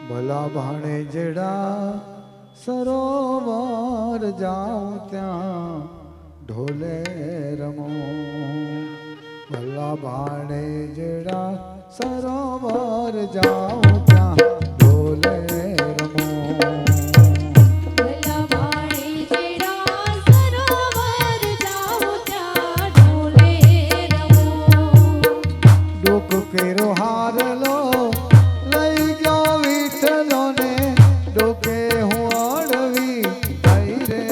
ભલા ભાણે જેડા સરોવર જાઉં ત્યાં ઢોલે રમો. ભલા ભાણે જેડા સરોવર જાઉં ત્યાં ઢોલે રમો. કેરો હારલો લઈ ગયો વિઠલો ને ડોકે હું અડવી થઈ રે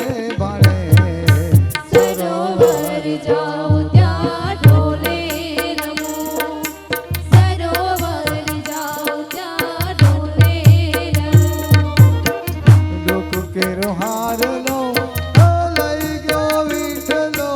ભાણે. સરોવર જાઉં ત્યાં ઢોલે રમો. સરોવર જાઉં ત્યાં ઢોલે રમો. ડોક કેરો હારલો લઈ ગયો વિઠલો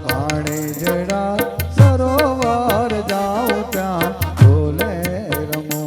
ભાણે જડા સરોવર જાઉં ત્યાં ઢોલે રમો.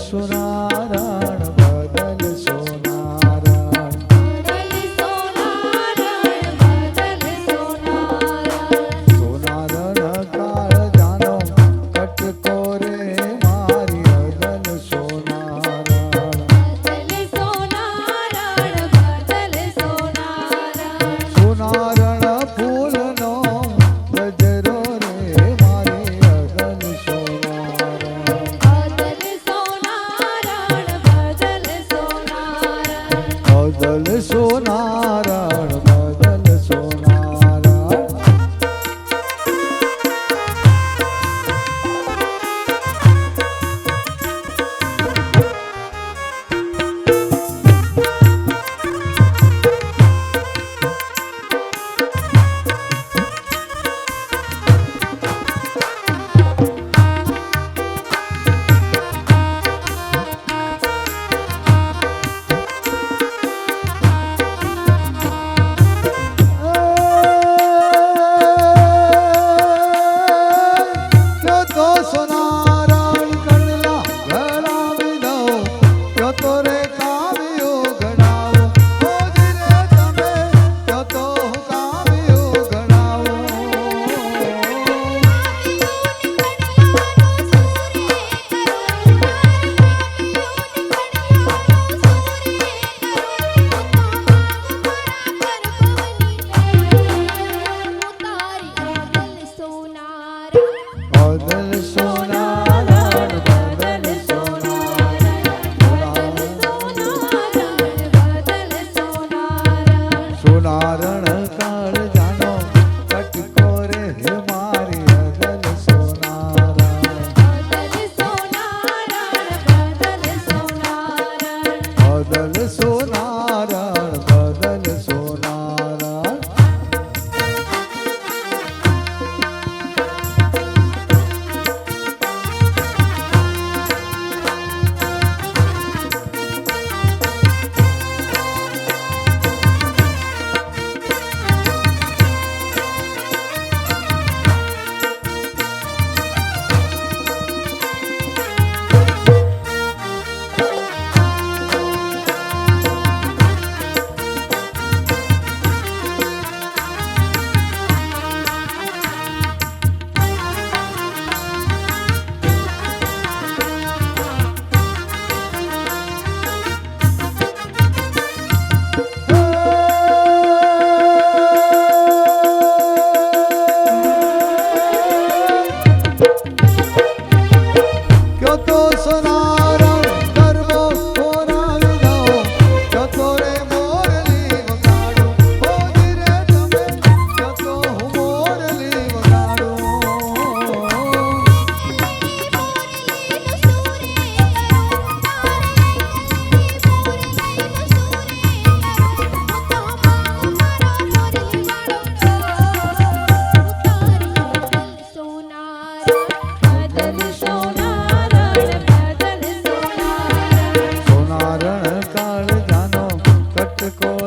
સોનારણ બદલ સોનારણ. સોનારણ કાળ જાનો કટકો રે મારી અદલ સોનારણ. સોનારણ ફૂલનો ગજરો રે મારી અદલ સોનારણ. બદલ સોનારણ બદલ સોનારણ. સોનારણ કાળ જાનો કટકો રે મારી અદલ સોનારણ. બદલ સોનારણ બદલ સોનારણ.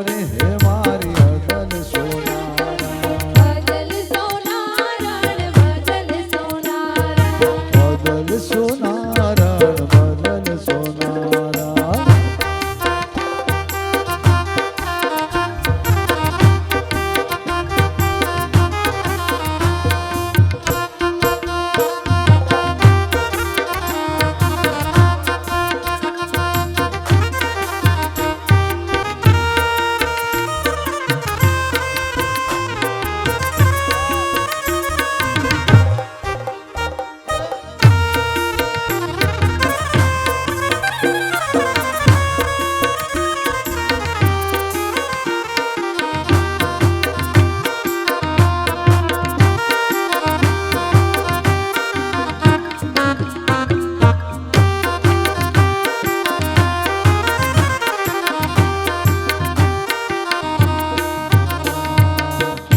રે હે